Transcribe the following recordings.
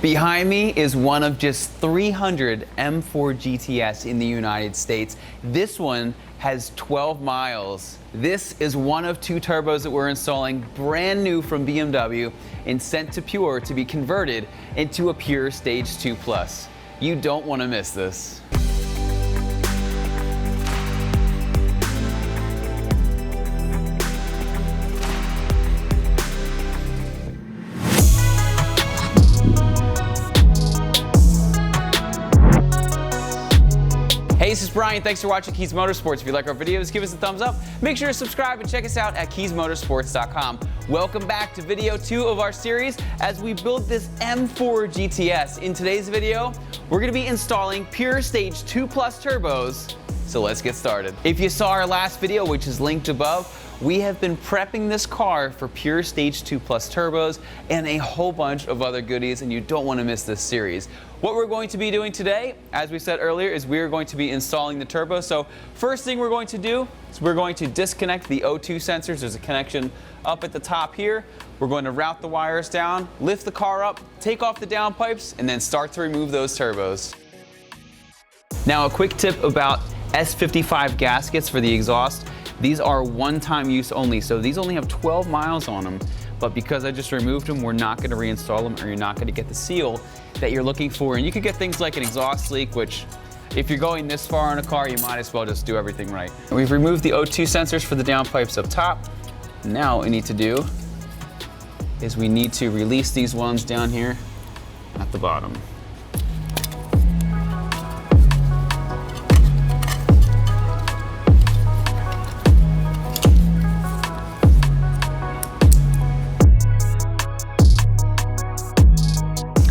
Behind me is one of just 300 M4 GTS in the United States. This one has 12 miles. This is one of 2 turbos that we're installing brand new from BMW and sent to Pure to be converted into a Pure Stage 2 Plus. You don't want to miss this. Hey, this is Brian. Thanks for watching Kies Motorsports. If you like our videos, give us a thumbs up. Make sure to subscribe and check us out at KiesMotorsports.com. Welcome back to video 2 of our series as we build this M4 GTS. In today's video, we're going to be installing Pure Stage 2 Plus turbos. So let's get started. If you saw our last video, which is linked above, we have been prepping this car for Pure Stage 2 Plus turbos and a whole bunch of other goodies, and you don't want to miss this series. What we're going to be doing today, as we said earlier, is we're going to be installing the turbo. So first thing we're going to do is we're going to disconnect the O2 sensors. There's a connection up at the top here. We're going to route the wires down, lift the car up, take off the downpipes, and then start to remove those turbos. Now a quick tip about S55 gaskets for the exhaust. These are one-time use only, so these only have 12 miles on them. But because I just removed them, we're not going to reinstall them, or you're not going to get the seal that you're looking for. And you could get things like an exhaust leak, which if you're going this far in a car, you might as well just do everything right. We've removed the O2 sensors for the downpipes up top. Now what we need to do is we need to release these ones down here at the bottom.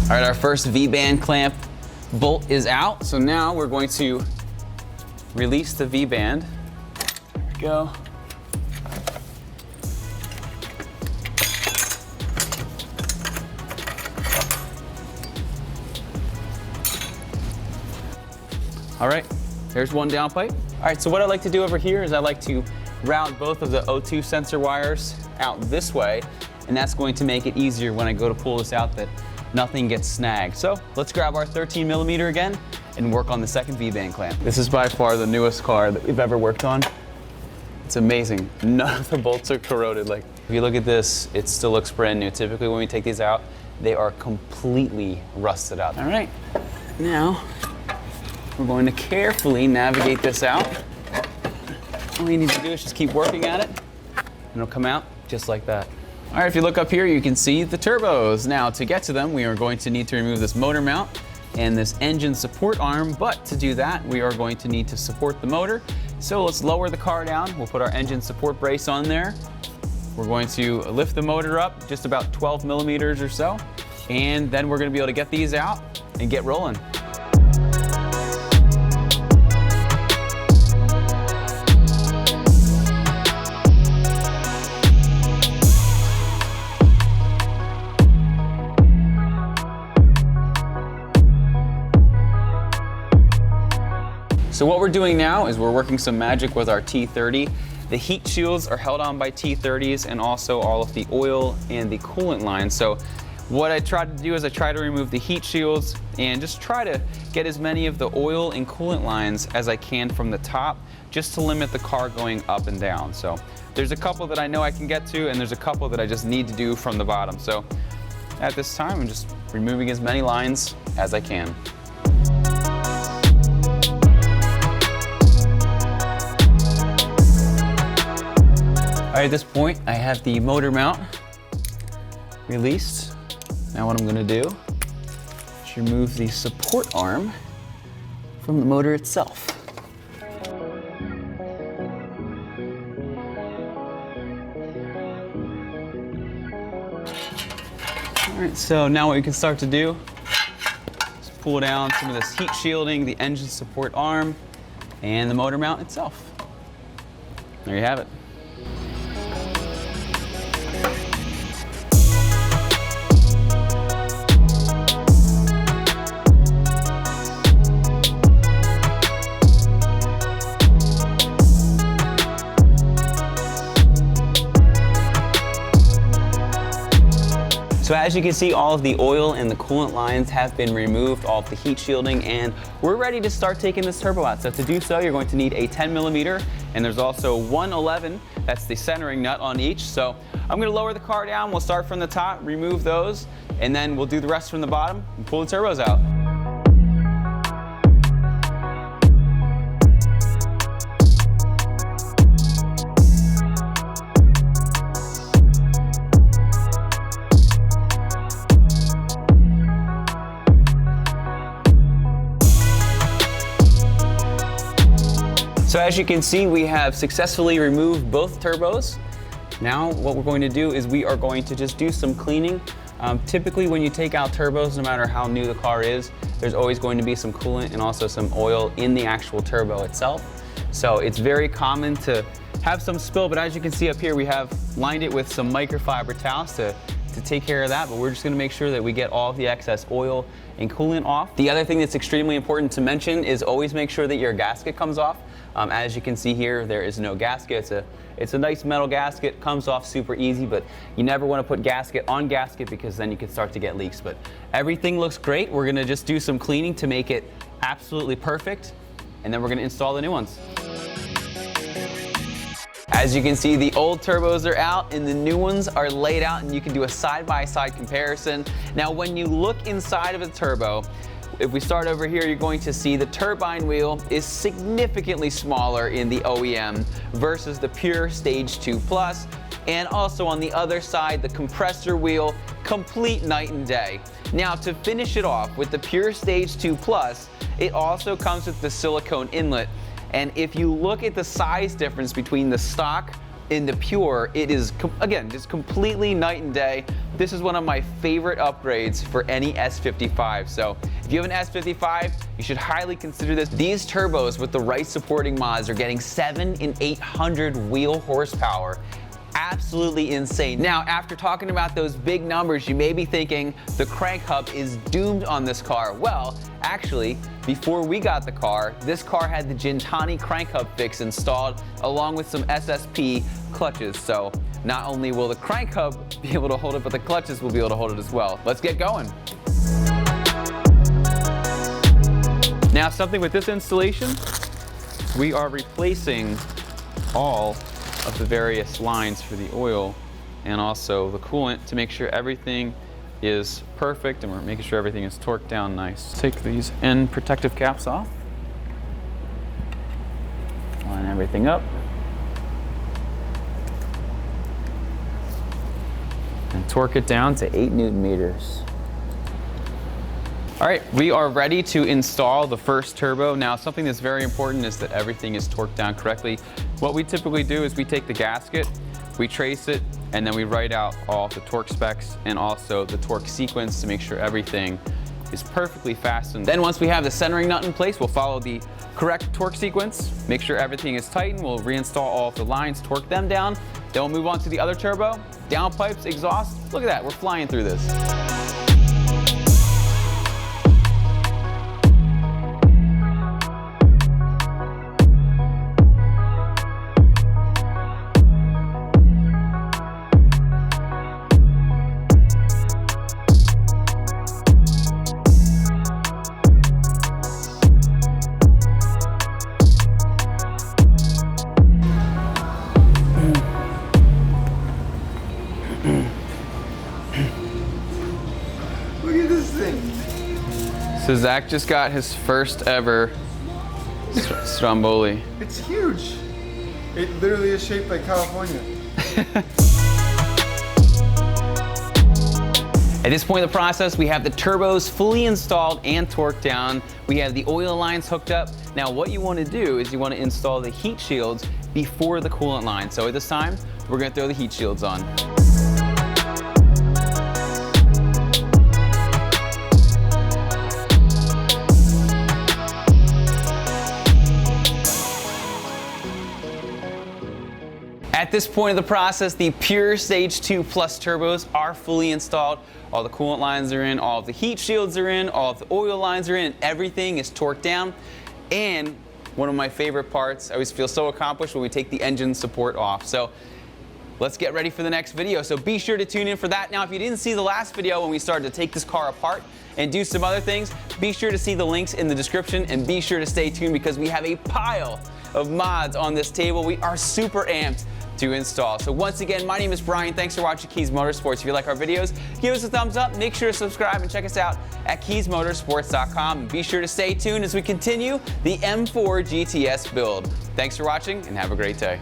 All right, our first V-band clamp bolt is out. So now we're going to release the V-band. There we go. All right, there's one downpipe. All right, so what I like to do over here is I like to route both of the O2 sensor wires out this way, and that's going to make it easier when I go to pull this out that nothing gets snagged. So let's grab our 13mm again and work on the second V-band clamp. This is by far the newest car that we've ever worked on. It's amazing. None of the bolts are corroded. Like, if you look at this, it still looks brand new. Typically when we take these out, they are completely rusted out. All right, now we're going to carefully navigate this out. All you need to do is just keep working at it, and it'll come out just like that. All right, if you look up here, you can see the turbos. Now, to get to them, we are going to need to remove this motor mount and this engine support arm, but to do that, we are going to need to support the motor. So let's lower the car down. We'll put our engine support brace on there. We're going to lift the motor up just about 12mm or so, and then we're gonna be able to get these out and get rolling. So what we're doing now is we're working some magic with our T30. The heat shields are held on by T30s and also all of the oil and the coolant lines. So what I tried to do is I try to remove the heat shields and just try to get as many of the oil and coolant lines as I can from the top, just to limit the car going up and down. So there's a couple that I know I can get to, and there's a couple that I just need to do from the bottom. So at this time, I'm just removing as many lines as I can. All right, at this point, I have the motor mount released. Now what I'm gonna do is remove the support arm from the motor itself. All right, so now what we can start to do is pull down some of this heat shielding, the engine support arm, and the motor mount itself. There you have it. So as you can see, all of the oil and the coolant lines have been removed, all of the heat shielding, and we're ready to start taking this turbo out. So to do so, you're going to need a 10mm, and there's also 111, that's the centering nut on each. So I'm gonna lower the car down, we'll start from the top, remove those, and then we'll do the rest from the bottom and pull the turbos out. So as you can see, we have successfully removed both turbos. Now what we're going to do is we are going to just do some cleaning. Typically when you take out turbos, no matter how new the car is, there's always going to be some coolant and also some oil in the actual turbo itself. So it's very common to have some spill, but as you can see up here, we have lined it with some microfiber towels to take care of that, but we're just gonna make sure that we get all of the excess oil and coolant off. The other thing that's extremely important to mention is always make sure that your gasket comes off. As you can see here, there is no gasket. It's a nice metal gasket, comes off super easy, but you never want to put gasket on gasket because then you can start to get leaks. But everything looks great. We're gonna just do some cleaning to make it absolutely perfect, and then we're gonna install the new ones. As you can see, the old turbos are out and the new ones are laid out, and you can do a side-by-side comparison. Now, when you look inside of a turbo, if we start over here, you're going to see the turbine wheel is significantly smaller in the OEM versus the pure Stage 2 Plus. And also on the other side, the compressor wheel, complete night and day. Now, to finish it off with the pure Stage 2 Plus, it also comes with the silicone inlet. And if you look at the size difference between the stock and the pure, it is, again, just completely night and day. This is one of my favorite upgrades for any S55. So if you have an S55, you should highly consider this. These turbos with the right supporting mods are getting 700 and 800 wheel horsepower. Absolutely insane. Now, after talking about those big numbers, you may be thinking the crank hub is doomed on this car. Well, actually, before we got the car, this car had the Gintani crank hub fix installed along with some SSP clutches. So not only will the crank hub be able to hold it, but the clutches will be able to hold it as well. Let's get going. Now, something with this installation, we are replacing all of the various lines for the oil and also the coolant to make sure everything is perfect, and we're making sure everything is torqued down nice. Take these end protective caps off. Line everything up. And torque it down to 8 Newton meters. All right, we are ready to install the first turbo. Now, something that's very important is that everything is torqued down correctly. What we typically do is we take the gasket, we trace it, and then we write out all the torque specs and also the torque sequence to make sure everything is perfectly fastened. Then once we have the centering nut in place, we'll follow the correct torque sequence, make sure everything is tightened, we'll reinstall all of the lines, torque them down, then we'll move on to the other turbo, downpipes, exhaust. Look at that, we're flying through this. So Zach just got his first ever Stromboli. It's huge. It literally is shaped like California. At this point in the process, we have the turbos fully installed and torqued down. We have the oil lines hooked up. Now what you want to do is you want to install the heat shields before the coolant line. So at this time, we're going to throw the heat shields on. At this point of the process, the pure Stage 2 Plus turbos are fully installed. All the coolant lines are in, all of the heat shields are in, all of the oil lines are in, and everything is torqued down. And one of my favorite parts, I always feel so accomplished when we take the engine support off. So let's get ready for the next video. So be sure to tune in for that. Now, if you didn't see the last video when we started to take this car apart and do some other things, be sure to see the links in the description and be sure to stay tuned because we have a pile of mods on this table. We are super amped to install. So once again, my name is Brian. Thanks for watching Kies Motorsports. If you like our videos, give us a thumbs up. Make sure to subscribe and check us out at KiesMotorsports.com. And be sure to stay tuned as we continue the M4 GTS build. Thanks for watching and have a great day.